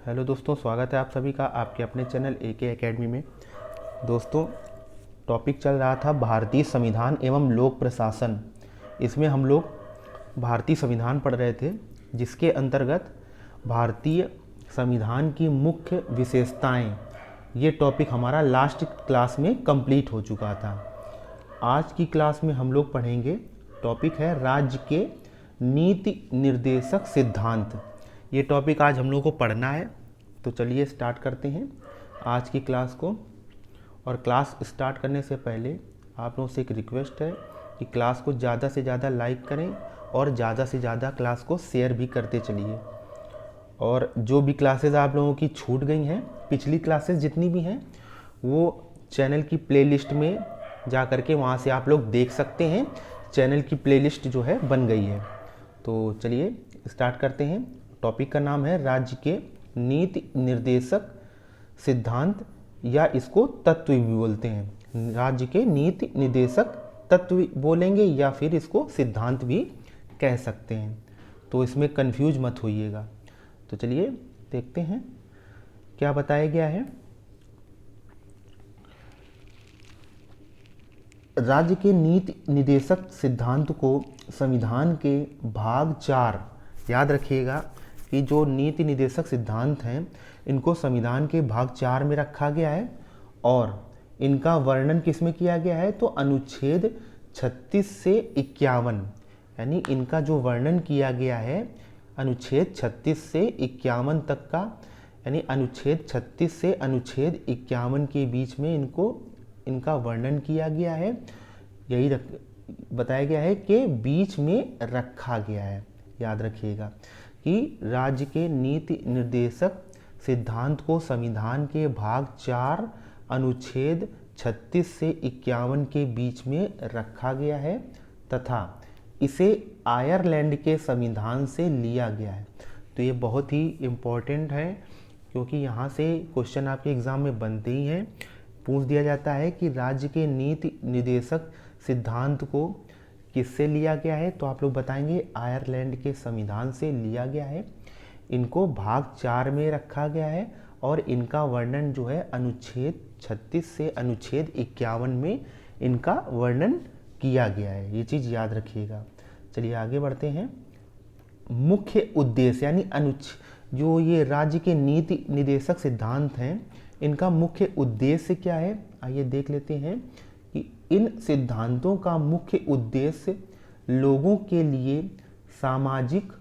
Hello दोस्तों, स्वागत है आप सभी का आपके अपने चैनल AK एकेडमी में। दोस्तों, टॉपिक चल रहा था भारतीय संविधान एवं लोक प्रशासन। इसमें हम लोग भारतीय संविधान पढ़ रहे थे, जिसके अंतर्गत भारतीय संविधान की मुख्य विशेषताएं, ये टॉपिक हमारा लास्ट क्लास में कंप्लीट हो चुका था। आज की क्लास में हम लोग पढ़ेंगे, टॉपिक है राज्य के नीति निर्देशक सिद्धांत। ये टॉपिक आज हम लोग को पढ़ना है, तो चलिए स्टार्ट करते हैं आज की क्लास को। और क्लास स्टार्ट करने से पहले आप लोगों से एक रिक्वेस्ट है कि क्लास को ज़्यादा से ज़्यादा लाइक करें और ज़्यादा से ज़्यादा क्लास को शेयर भी करते चलिए। और जो भी क्लासेस आप लोगों की छूट गई हैं, पिछली क्लासेस जितनी भी हैं, वो चैनल की प्लेलिस्ट में जा कर के वहाँ से आप लोग देख सकते हैं। चैनल की प्लेलिस्ट जो है बन गई है। तो चलिए स्टार्ट करते हैं। टॉपिक का नाम है राज्य के नीति निर्देशक सिद्धांत, या इसको तत्व भी बोलते हैं। राज्य के नीति निर्देशक तत्व बोलेंगे या फिर इसको सिद्धांत भी कह सकते हैं, तो इसमें कंफ्यूज मत होइएगा। तो चलिए देखते हैं क्या बताया गया है। राज्य के नीति निर्देशक सिद्धांत को संविधान के भाग 4, याद रखिएगा कि जो नीति निर्देशक सिद्धांत हैं, इनको संविधान के भाग 4 में रखा गया है और इनका वर्णन किस में किया गया है, तो अनुच्छेद 36 से 51, यानी इनका जो वर्णन किया गया है अनुच्छेद 36 से 51 तक का, यानी अनुच्छेद 36 से अनुच्छेद 51 के बीच में इनका वर्णन किया गया है। यही बताया गया है कि बीच में रखा गया है। याद रखिएगा कि राज्य के नीति निर्देशक सिद्धांत को संविधान के भाग 4 अनुच्छेद 36 से 51 के बीच में रखा गया है तथा इसे आयरलैंड के संविधान से लिया गया है। तो ये बहुत ही इम्पोर्टेंट है, क्योंकि यहाँ से क्वेश्चन आपके एग्ज़ाम में बनते ही हैं। पूछ दिया जाता है कि राज्य के नीति निर्देशक सिद्धांत को किससे लिया गया है, तो आप लोग बताएंगे आयरलैंड के संविधान से लिया गया है। इनको भाग 4 में रखा गया है और इनका वर्णन जो है अनुच्छेद 36 से अनुच्छेद 51 में इनका वर्णन किया गया है। ये चीज़ याद रखिएगा। चलिए आगे बढ़ते हैं। मुख्य उद्देश्य यानी जो ये राज्य के नीति निर्देशक सिद्धांत हैं, इनका मुख्य उद्देश्य क्या है, आइए देख लेते हैं कि इन सिद्धांतों का मुख्य उद्देश्य लोगों के लिए सामाजिक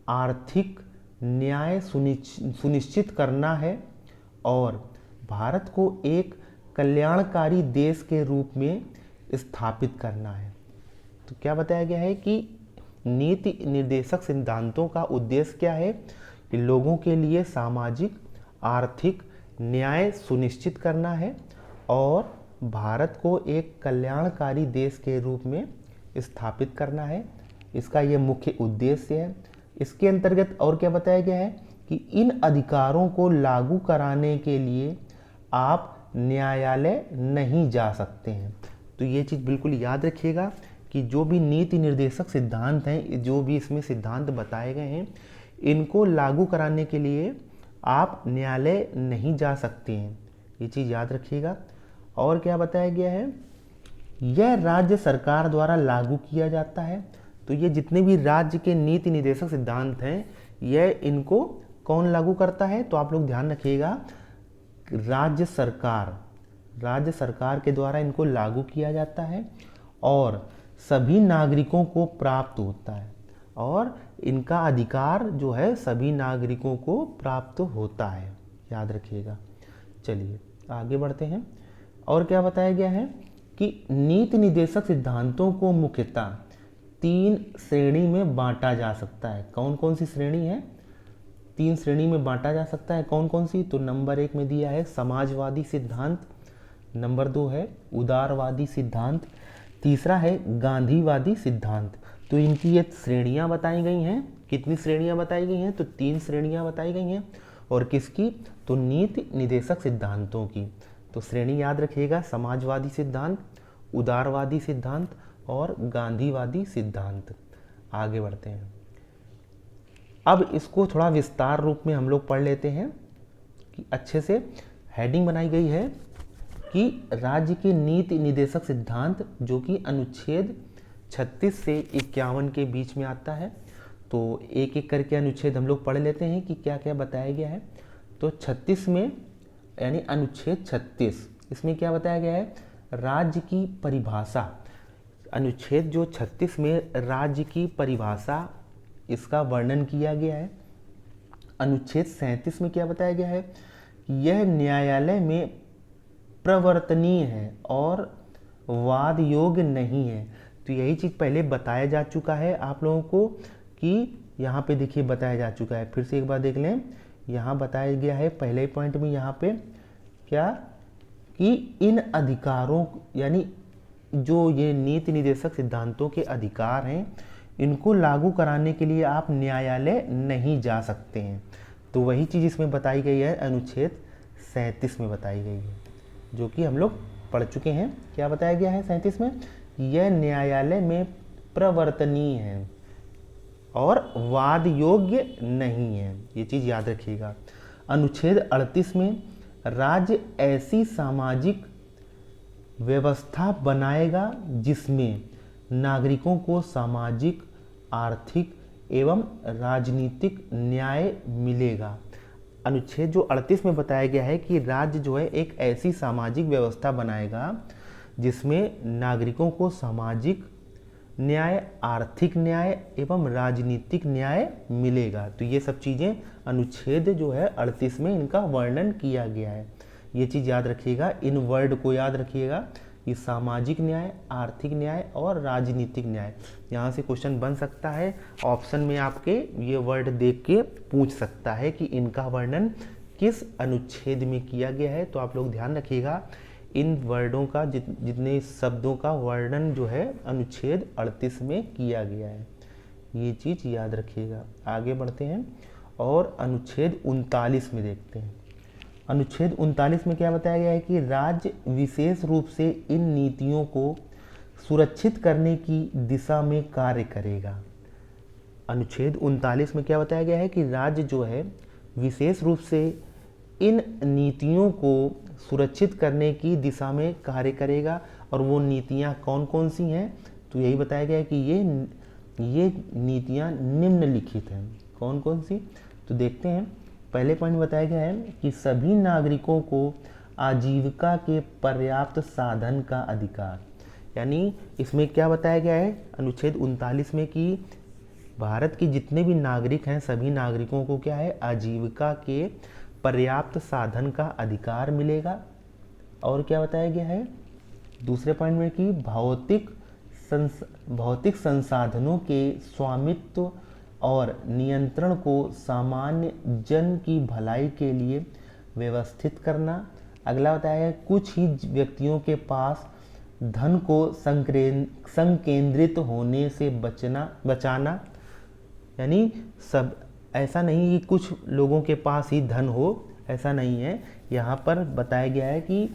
आर्थिक न्याय सुनिश्चित करना है और भारत को एक कल्याणकारी देश के रूप में स्थापित करना है। तो क्या बताया गया है कि नीति निर्देशक सिद्धांतों का उद्देश्य क्या है, कि लोगों के लिए सामाजिक आर्थिक न्याय सुनिश्चित करना है और भारत को एक कल्याणकारी देश के रूप में स्थापित करना है। इसका ये मुख्य उद्देश्य है। इसके अंतर्गत और क्या बताया गया है कि इन अधिकारों को लागू कराने के लिए आप न्यायालय नहीं जा सकते हैं। तो ये चीज़ बिल्कुल याद रखिएगा कि जो भी नीति निर्देशक सिद्धांत हैं, जो भी इसमें सिद्धांत बताए गए हैं, इनको लागू कराने के लिए आप न्यायालय नहीं जा सकते हैं। ये चीज़ याद रखिएगा। और क्या बताया गया है, यह राज्य सरकार द्वारा लागू किया जाता है। तो ये जितने भी राज्य के नीति निर्देशक सिद्धांत हैं, यह इनको कौन लागू करता है, तो आप लोग ध्यान रखिएगा, राज्य सरकार के द्वारा इनको लागू किया जाता है और सभी नागरिकों को प्राप्त होता है, और इनका अधिकार जो है सभी नागरिकों को प्राप्त होता है। याद रखिएगा। चलिए आगे बढ़ते हैं। और क्या बताया गया है कि नीति निर्देशक सिद्धांतों को मुख्यतः 3 श्रेणी में बांटा जा सकता है। कौन कौन सी श्रेणी है, 3 श्रेणी में बांटा जा सकता है। कौन कौन सी, तो नंबर 1 में दिया है समाजवादी सिद्धांत, नंबर 2 है उदारवादी सिद्धांत, तीसरा है गांधीवादी सिद्धांत। तो इनकी ये श्रेणियां बताई गई हैं। कितनी श्रेणियां बताई गई हैं, तो 3 श्रेणियां बताई गई हैं। और किसकी, तो नीति निर्देशक सिद्धांतों की। तो श्रेणी याद रखिएगा, समाजवादी सिद्धांत, उदारवादी सिद्धांत और गांधीवादी सिद्धांत। आगे बढ़ते हैं। अब इसको थोड़ा विस्तार रूप में हम लोग पढ़ लेते हैं कि अच्छे से हेडिंग बनाई गई है कि राज्य के नीति निदेशक सिद्धांत, जो कि अनुच्छेद 36 से 51 के बीच में आता है। तो एक एक करके अनुच्छेद हम लोग पढ़ लेते हैं कि क्या क्या बताया गया है। तो 36 में यानी अनुच्छेद 36, इसमें क्या बताया गया है, राज्य की परिभाषा। अनुच्छेद जो 36 में राज्य की परिभाषा, इसका वर्णन किया गया है। अनुच्छेद 37 में क्या बताया गया है कि यह न्यायालय में प्रवर्तनीय है और वाद योग्य नहीं है। तो यही चीज़ पहले बताया जा चुका है आप लोगों को कि यहाँ पे देखिए बताया जा चुका है। फिर से एक बार देख लें, यहाँ बताया गया है पहले पॉइंट में यहाँ पे क्या कि इन अधिकारों यानी जो ये नीति निदेशक सिद्धांतों के अधिकार हैं, इनको लागू कराने के लिए आप न्यायालय नहीं जा सकते हैं। तो वही चीज़ इसमें बताई गई है, अनुच्छेद 37 में बताई गई है, जो कि हम लोग पढ़ चुके हैं। क्या बताया गया है 37 में, यह न्यायालय में प्रवर्तनीय है और वाद योग्य नहीं है। ये चीज़ याद रखिएगा। अनुच्छेद 38 में राज्य ऐसी सामाजिक व्यवस्था बनाएगा जिसमें नागरिकों को सामाजिक, आर्थिक एवं राजनीतिक न्याय मिलेगा। अनुच्छेद जो 38 में बताया गया है कि राज्य जो है एक ऐसी सामाजिक व्यवस्था बनाएगा जिसमें नागरिकों को सामाजिक न्याय, आर्थिक न्याय एवं राजनीतिक न्याय मिलेगा। तो ये सब चीज़ें अनुच्छेद जो है 38 में इनका वर्णन किया गया है। ये चीज़ याद रखिएगा, इन वर्ड को याद रखिएगा कि सामाजिक न्याय, आर्थिक न्याय और राजनीतिक न्याय। यहाँ से क्वेश्चन बन सकता है, ऑप्शन में आपके ये वर्ड देख के पूछ सकता है कि इनका वर्णन किस अनुच्छेद में किया गया है। तो आप लोग ध्यान रखिएगा, इन वर्डों का जितने शब्दों का वर्णन जो है अनुच्छेद 38 में किया गया है। ये चीज़ याद रखिएगा। आगे बढ़ते हैं और अनुच्छेद 39 में देखते हैं। अनुच्छेद 39 में क्या बताया गया है कि राज्य विशेष रूप से इन नीतियों को सुरक्षित करने की दिशा में कार्य करेगा। अनुच्छेद 39 में क्या बताया गया है कि राज्य जो है विशेष रूप से इन नीतियों को सुरक्षित करने की दिशा में कार्य करेगा। और वो नीतियाँ कौन कौन सी हैं, तो यही बताया गया है कि ये नीतियाँ निम्नलिखित हैं। कौन कौन सी, तो देखते हैं। पहले पॉइंट बताया गया है कि सभी नागरिकों को आजीविका के पर्याप्त साधन का अधिकार। यानी इसमें क्या बताया गया है अनुच्छेद 39 में कि भारत के जितने भी नागरिक हैं, सभी नागरिकों को क्या है, आजीविका के पर्याप्त साधन का अधिकार मिलेगा। और क्या बताया गया है दूसरे पॉइंट में कि भौतिक संसाधनों के स्वामित्व और नियंत्रण को सामान्य जन की भलाई के लिए व्यवस्थित करना। अगला बताया है कुछ ही व्यक्तियों के पास धन को संकेंद्रित होने से बचाना। यानी सब ऐसा नहीं कि कुछ लोगों के पास ही धन हो, ऐसा नहीं है। यहाँ पर बताया गया है कि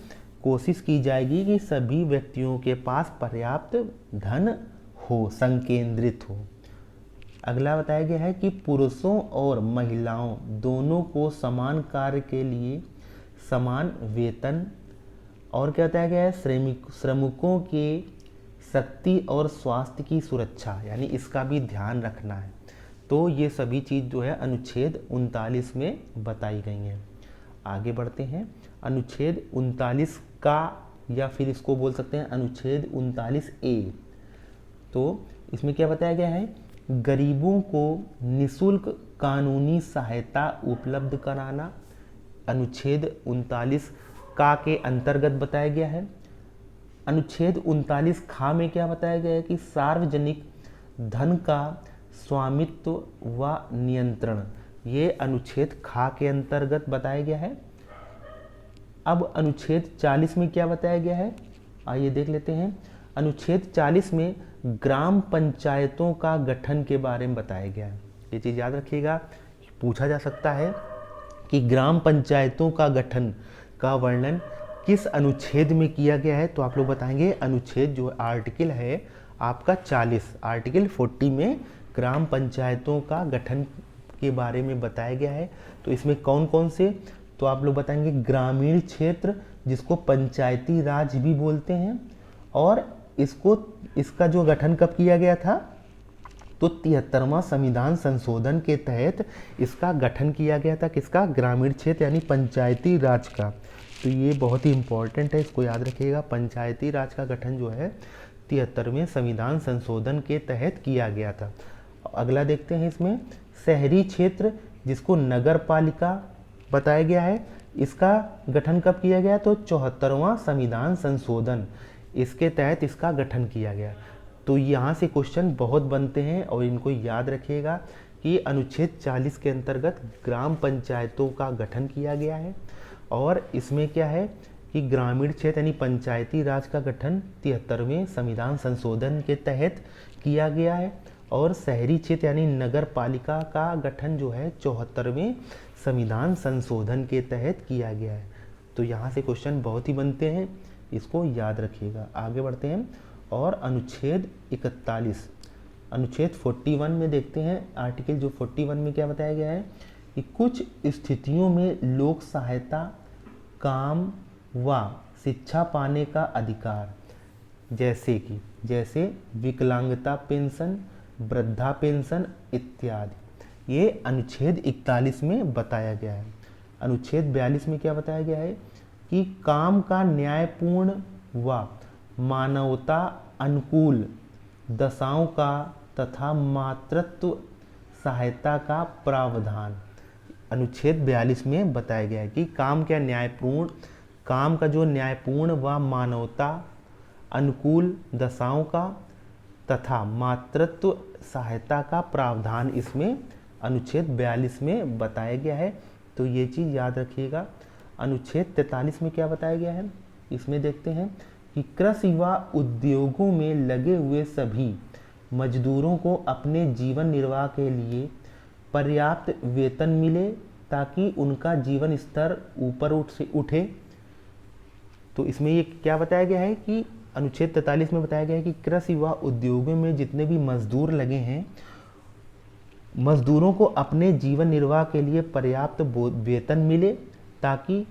कोशिश की जाएगी कि सभी व्यक्तियों के पास पर्याप्त धन हो, संकेंद्रित हो। अगला बताया गया है कि पुरुषों और महिलाओं दोनों को समान कार्य के लिए समान वेतन। और क्या बताया गया है श्रमिकों के शक्ति और स्वास्थ्य की सुरक्षा, यानी इसका भी ध्यान रखना है। तो ये सभी चीज़ जो है अनुच्छेद 39 में बताई गई हैं। आगे बढ़ते हैं। अनुच्छेद 39 का, या फिर इसको बोल सकते हैं अनुच्छेद 39A। तो इसमें क्या बताया गया है, गरीबों को निःशुल्क कानूनी सहायता उपलब्ध कराना। अनुच्छेद 39 का के अंतर्गत बताया गया है। अनुच्छेद 39 खा में क्या बताया गया है कि सार्वजनिक धन का स्वामित्व व नियंत्रण, ये अनुच्छेद खा के अंतर्गत बताया गया है। अब अनुच्छेद 40 में क्या बताया गया है, आइए देख लेते हैं। अनुच्छेद 40 में ग्राम पंचायतों का गठन के बारे में बताया गया है। ये चीज़ याद रखिएगा, पूछा जा सकता है कि ग्राम पंचायतों का गठन का वर्णन किस अनुच्छेद में किया गया है। तो आप लोग बताएंगे अनुच्छेद जो आर्टिकल है आपका 40, आर्टिकल 40 में ग्राम पंचायतों का गठन के बारे में बताया गया है। तो इसमें कौन कौन से, तो आप लोग बताएंगे ग्रामीण क्षेत्र जिसको पंचायती राज भी बोलते हैं, और इसका जो गठन कब किया गया था, तो 73वां संविधान संशोधन के तहत इसका गठन किया गया था। किसका? ग्रामीण क्षेत्र यानी पंचायती राज का। तो ये बहुत ही इंपॉर्टेंट है, इसको याद रखिएगा। पंचायती राज का गठन जो है 73वें संविधान संशोधन के तहत किया गया था। अगला देखते हैं इसमें शहरी क्षेत्र जिसको नगर पालिका बताया गया है, इसका गठन कब किया गया, तो 74वां संविधान संशोधन, इसके तहत इसका गठन किया गया। तो यहाँ से क्वेश्चन बहुत बनते हैं और इनको याद रखिएगा कि अनुच्छेद 40 के अंतर्गत ग्राम पंचायतों का गठन किया गया है, और इसमें क्या है कि ग्रामीण क्षेत्र यानी पंचायती राज का गठन 73वें संविधान संशोधन के तहत किया गया है, और शहरी क्षेत्र यानी नगर पालिका का गठन जो है 74वें संविधान संशोधन के तहत किया गया है। तो यहाँ से क्वेश्चन बहुत ही बनते हैं, इसको याद रखिएगा। आगे बढ़ते हैं और अनुच्छेद 41, अनुच्छेद 41 में देखते हैं। आर्टिकल जो 41 में क्या बताया गया है कि कुछ स्थितियों में लोक सहायता, काम व शिक्षा पाने का अधिकार, जैसे विकलांगता पेंशन, वृद्धा पेंशन इत्यादि, ये अनुच्छेद 41 में बताया गया है। अनुच्छेद 42 में क्या बताया गया है कि काम का न्यायपूर्ण व मानवता अनुकूल दशाओं का तथा मातृत्व सहायता का प्रावधान अनुच्छेद 42 में बताया गया है कि काम का जो न्यायपूर्ण व मानवता अनुकूल दशाओं का तथा मातृत्व सहायता का प्रावधान इसमें अनुच्छेद 42 में बताया गया है। तो ये चीज़ याद रखिएगा। अनुच्छेद 43 में क्या बताया गया है, इसमें देखते हैं कि कृषि व उद्योगों में लगे हुए सभी मजदूरों को अपने जीवन निर्वाह के लिए पर्याप्त वेतन मिले ताकि उनका जीवन स्तर ऊपर उठे। तो इसमें ये क्या बताया गया है कि अनुच्छेद 43 में बताया गया है कि कृषि व उद्योगों में जितने भी मजदूर लगे हैं, मजदूरों को अपने जीवन निर्वाह के लिए पर्याप्त वेतन मिले ताकि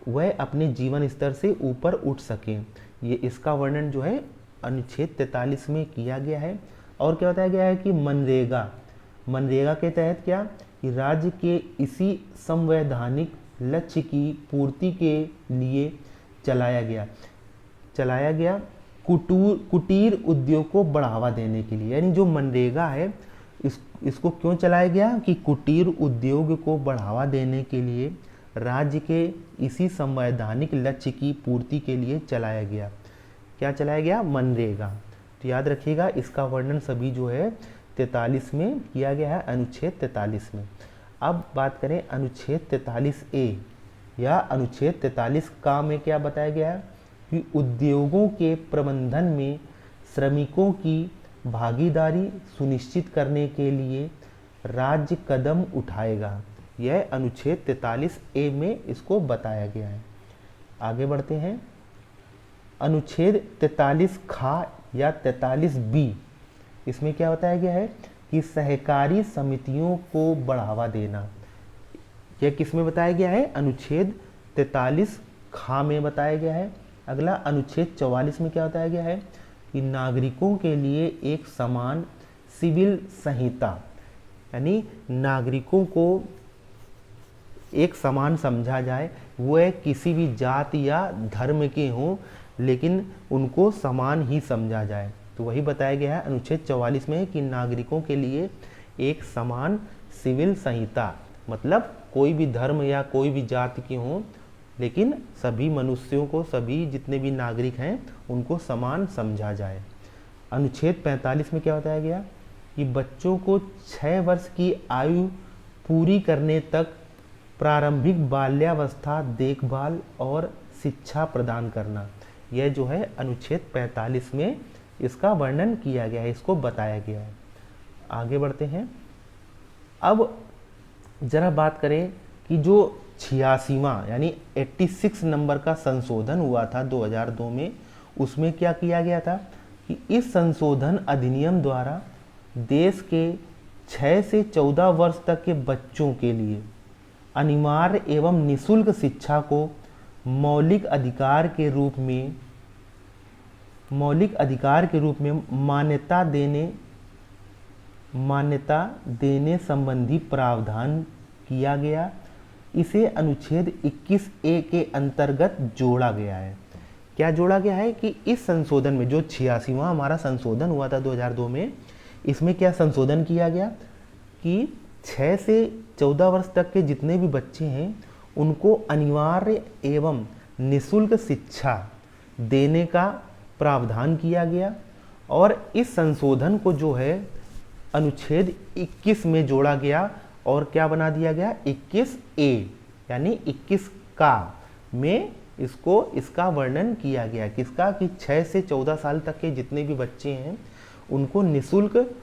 वह अपने जीवन स्तर से ऊपर उठ सकें। ये इसका वर्णन जो है अनुच्छेद 43 में किया गया है। और क्या बताया गया है कि मनरेगा के तहत क्या कि राज्य के इसी संवैधानिक लक्ष्य की पूर्ति के लिए चलाया गया कुटीर उद्योग को बढ़ावा देने के लिए। यानी जो मनरेगा है इसको क्यों चलाया गया कि कुटीर उद्योग को बढ़ावा देने के लिए राज्य के इसी संवैधानिक लक्ष्य की पूर्ति के लिए चलाया गया। क्या चलाया गया? मनरेगा। तो याद रखिएगा, इसका वर्णन सभी जो है 43 में किया गया है, अनुच्छेद 43 में। अब बात करें अनुच्छेद 43A या अनुच्छेद 43 का में क्या बताया गया है कि उद्योगों के प्रबंधन में श्रमिकों की भागीदारी सुनिश्चित करने के लिए राज्य कदम उठाएगा। यह अनुच्छेद 43A में इसको बताया गया है। आगे बढ़ते हैं। अनुच्छेद 43 खा या 43B, इसमें क्या बताया गया है कि सहकारी समितियों को बढ़ावा देना। यह किस में बताया गया है? अनुच्छेद 43 खा में बताया गया है। अगला अनुच्छेद 44 में क्या बताया गया है कि नागरिकों के लिए एक समान सिविल संहिता, यानी नागरिकों को एक समान समझा जाए, वह किसी भी जाति या धर्म के हों लेकिन उनको समान ही समझा जाए। तो वही बताया गया है अनुच्छेद 44 में कि नागरिकों के लिए एक समान सिविल संहिता, मतलब कोई भी धर्म या कोई भी जाति के हों लेकिन सभी मनुष्यों को, सभी जितने भी नागरिक हैं उनको समान समझा जाए। अनुच्छेद 45 में क्या बताया गया कि बच्चों को 6 वर्ष की आयु पूरी करने तक प्रारंभिक बाल्यावस्था देखभाल और शिक्षा प्रदान करना। यह जो है अनुच्छेद 45 में इसका वर्णन किया गया है, इसको बताया गया है। आगे बढ़ते हैं। अब जरा बात करें कि जो 86वां यानी 86 नंबर का संशोधन हुआ था 2002 में, उसमें क्या किया गया था कि इस संशोधन अधिनियम द्वारा देश के 6 से 14 वर्ष तक के बच्चों के लिए अनिवार्य एवं निःशुल्क शिक्षा को मौलिक अधिकार के रूप में मान्यता देने संबंधी प्रावधान किया गया। इसे अनुच्छेद 21A के अंतर्गत जोड़ा गया है। क्या जोड़ा गया है कि इस संशोधन में जो 86वां हमारा संशोधन हुआ था 2002 में, इसमें क्या संशोधन किया गया कि 6 से 14 वर्ष तक के जितने भी बच्चे हैं उनको अनिवार्य एवं निःशुल्क शिक्षा देने का प्रावधान किया गया। और इस संशोधन को जो है अनुच्छेद 21 में जोड़ा गया और क्या बना दिया गया 21A यानी 21 का में इसका वर्णन किया गया। किसका कि 6 से 14 साल तक के जितने भी बच्चे हैं उनको निःशुल्क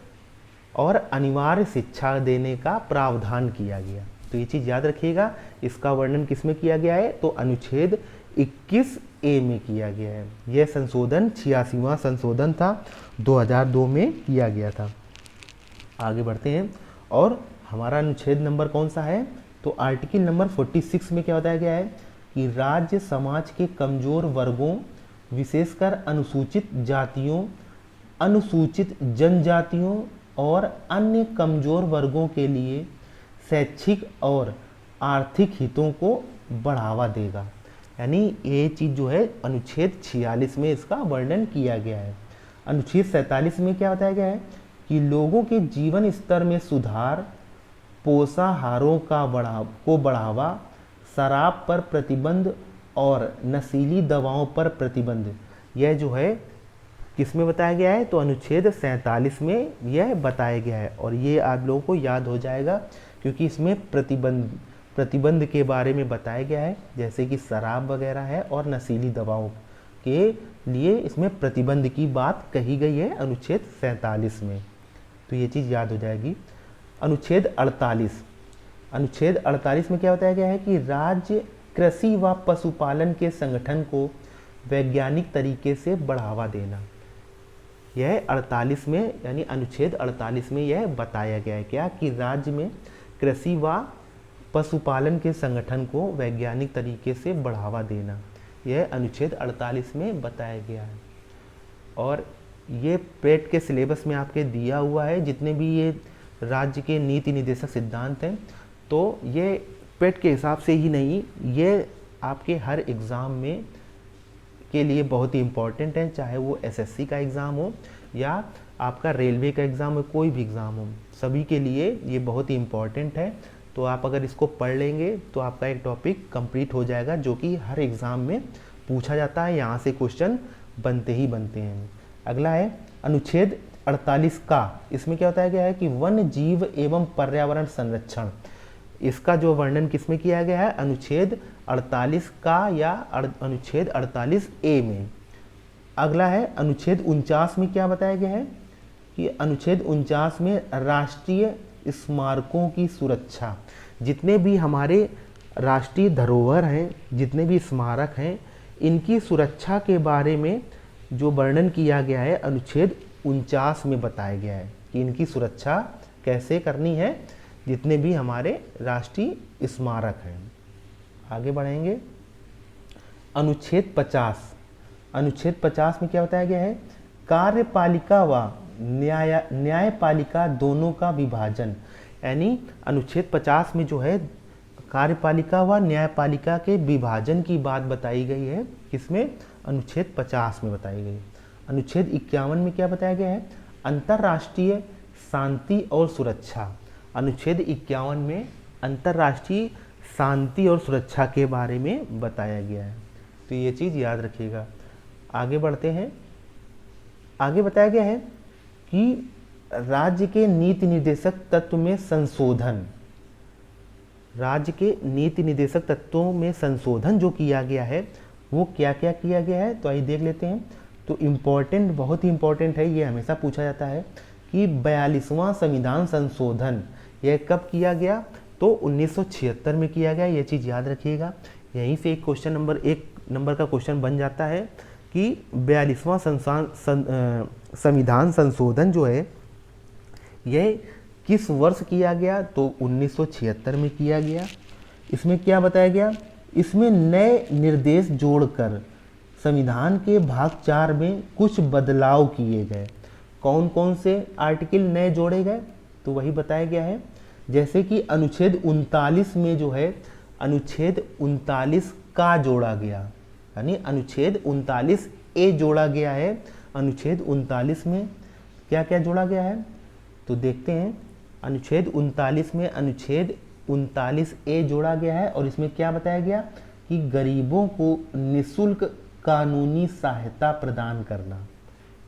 और अनिवार्य शिक्षा देने का प्रावधान किया गया। तो ये चीज़ याद रखिएगा, इसका वर्णन किस में किया गया है तो अनुच्छेद 21A में किया गया है। यह संशोधन 86वां संशोधन था, 2002 में किया गया था। आगे बढ़ते हैं और हमारा अनुच्छेद नंबर कौन सा है तो आर्टिकल नंबर 46 में क्या बताया गया है कि राज्य समाज के कमजोर वर्गों विशेषकर अनुसूचित जातियों, अनुसूचित जनजातियों और अन्य कमजोर वर्गों के लिए शैक्षिक और आर्थिक हितों को बढ़ावा देगा। यानी ये चीज़ जो है अनुच्छेद 46 में इसका वर्णन किया गया है। अनुच्छेद 47 में क्या बताया गया है कि लोगों के जीवन स्तर में सुधार, पोषाहारों को बढ़ावा, शराब पर प्रतिबंध और नशीली दवाओं पर प्रतिबंध, यह जो है किस में बताया गया है तो अनुच्छेद 47 में यह बताया गया है। और ये आप लोगों को याद हो जाएगा क्योंकि इसमें प्रतिबंध के बारे में बताया गया है, जैसे कि शराब वगैरह है और नशीली दवाओं के लिए इसमें प्रतिबंध की बात कही गई है अनुच्छेद 47 में। तो ये चीज़ याद हो जाएगी। अनुच्छेद 48 में क्या बताया गया है कि राज्य कृषि व पशुपालन के संगठन को वैज्ञानिक तरीके से बढ़ावा देना। यह 48 में यानी अनुच्छेद 48 में यह बताया गया है क्या कि राज्य में कृषि व पशुपालन के संगठन को वैज्ञानिक तरीके से बढ़ावा देना, यह अनुच्छेद 48 में बताया गया है। और ये पेट के सिलेबस में आपके दिया हुआ है, जितने भी ये राज्य के नीति निर्देशक सिद्धांत हैं, तो ये पेट के हिसाब से ही नहीं, ये आपके हर एग्ज़ाम में के लिए बहुत ही इम्पॉर्टेंट है, चाहे वो एसएससी का एग्ज़ाम हो या आपका रेलवे का एग्ज़ाम हो, कोई भी एग्ज़ाम हो, सभी के लिए ये बहुत ही इम्पॉर्टेंट है। तो आप अगर इसको पढ़ लेंगे तो आपका एक टॉपिक कंप्लीट हो जाएगा, जो कि हर एग्ज़ाम में पूछा जाता है, यहाँ से क्वेश्चन बनते ही बनते हैं। अगला है अनुच्छेद 48 का, इसमें क्या बताया गया है कि वन्य जीव एवं पर्यावरण संरक्षण, इसका जो वर्णन किसमें किया गया है अनुच्छेद 48 का या अनुच्छेद 48A में। अगला है अनुच्छेद 49 में क्या बताया गया है कि अनुच्छेद 49 में राष्ट्रीय स्मारकों की सुरक्षा, जितने भी हमारे राष्ट्रीय धरोहर हैं, जितने भी स्मारक हैं, इनकी सुरक्षा के बारे में जो वर्णन किया गया है अनुच्छेद 49 में बताया गया है कि इनकी सुरक्षा कैसे करनी है, जितने भी हमारे राष्ट्रीय स्मारक हैं। आगे बढ़ेंगे अनुच्छेद 50 में क्या बताया गया है कार्यपालिका व न्यायपालिका दोनों का विभाजन। यानी अनुच्छेद 50 में जो है कार्यपालिका व न्यायपालिका के विभाजन की बात बताई गई है, किसमें अनुच्छेद 50 में बताई गई। अनुच्छेद 51 में क्या बताया गया है अंतर्राष्ट्रीय शांति और सुरक्षा। अनुच्छेद 51 में अंतर्राष्ट्रीय शांति और सुरक्षा के बारे में बताया गया है, तो ये चीज़ याद रखिएगा। आगे बढ़ते हैं। आगे बताया गया है कि राज्य के नीति निर्देशक तत्व में संशोधन, राज्य के नीति निर्देशक तत्वों में संशोधन जो किया गया है वो क्या क्या किया गया है, तो आइए देख लेते हैं। तो इम्पॉर्टेंट, बहुत ही इम्पॉर्टेंट है, ये हमेशा पूछा जाता है कि 42वां संविधान संशोधन यह कब किया गया, तो 1976 में किया गया। ये चीज़ याद रखिएगा, यहीं से एक क्वेश्चन नंबर 1 नंबर का क्वेश्चन बन जाता है कि 42वां संविधान संशोधन जो है यह किस वर्ष किया गया, तो 1976 में किया गया। इसमें क्या बताया गया, इसमें नए निर्देश जोड़कर संविधान के भाग 4 में कुछ बदलाव किए गए। कौन कौन से आर्टिकल नए जोड़े गए, तो वही बताया गया है। जैसे कि अनुच्छेद 39 में जो है अनुच्छेद 39 का जोड़ा गया, यानी अनुच्छेद 39 ए जोड़ा गया है। अनुच्छेद 39 में क्या क्या जोड़ा गया है, तो देखते हैं। अनुच्छेद 39 में अनुच्छेद 39 ए जोड़ा गया है और इसमें क्या बताया गया कि गरीबों को निःशुल्क कानूनी सहायता प्रदान करना।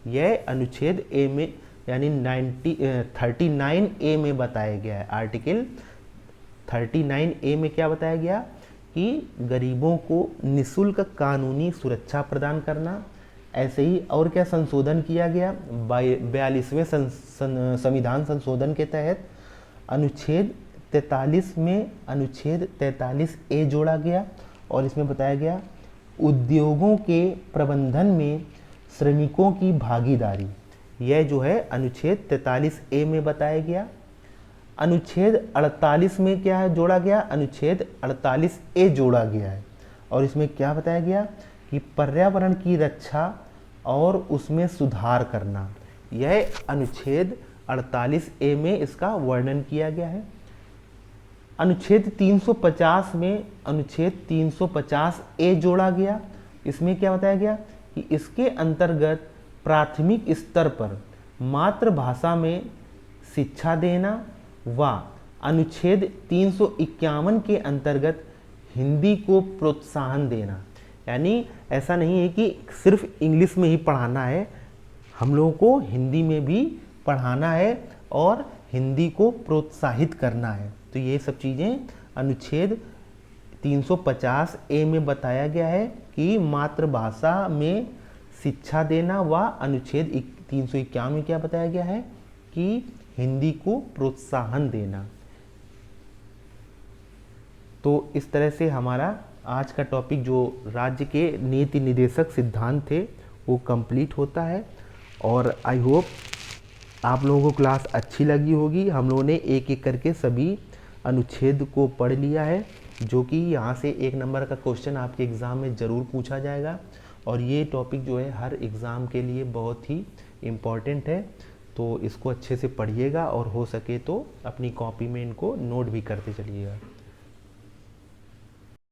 यह अनुच्छेद ए में यानी 39 ए में बताया गया है। आर्टिकल 39 ए में क्या बताया गया कि गरीबों को निःशुल्क कानूनी सुरक्षा प्रदान करना। ऐसे ही और क्या संशोधन किया गया, 42वें संविधान संशोधन के तहत अनुच्छेद 43 में अनुच्छेद 43 ए जोड़ा गया और इसमें बताया गया उद्योगों के प्रबंधन में श्रमिकों की भागीदारी। यह जो है अनुच्छेद 43 ए में बताया गया। अनुच्छेद 48 में क्या है जोड़ा गया, अनुच्छेद 48 ए जोड़ा गया है और इसमें क्या बताया गया कि पर्यावरण की रक्षा और उसमें सुधार करना। यह अनुच्छेद 48 ए में इसका वर्णन किया गया है। अनुच्छेद 350 में अनुच्छेद 350 ए जोड़ा गया। इसमें क्या बताया गया कि इसके अंतर्गत प्राथमिक स्तर पर मातृभाषा में शिक्षा देना व अनुच्छेद 351 के अंतर्गत हिंदी को प्रोत्साहन देना। यानी ऐसा नहीं है कि सिर्फ इंग्लिश में ही पढ़ाना है, हम लोगों को हिंदी में भी पढ़ाना है और हिंदी को प्रोत्साहित करना है। तो ये सब चीज़ें अनुच्छेद 350 ए में बताया गया है कि मातृभाषा में शिक्षा देना व अनुच्छेद 351 में क्या बताया गया है कि हिंदी को प्रोत्साहन देना। तो इस तरह से हमारा आज का टॉपिक जो राज्य के नीति निदेशक सिद्धांत थे वो कंप्लीट होता है और आई होप आप लोगों को क्लास अच्छी लगी होगी। हम लोगों ने एक एक करके सभी अनुच्छेद को पढ़ लिया है, जो कि यहाँ से 1 नंबर का क्वेश्चन आपके एग्ज़ाम में ज़रूर पूछा जाएगा और ये टॉपिक जो है हर एग्ज़ाम के लिए बहुत ही इम्पॉर्टेंट है। तो इसको अच्छे से पढ़िएगा और हो सके तो अपनी कॉपी में इनको नोट भी करते चलिएगा।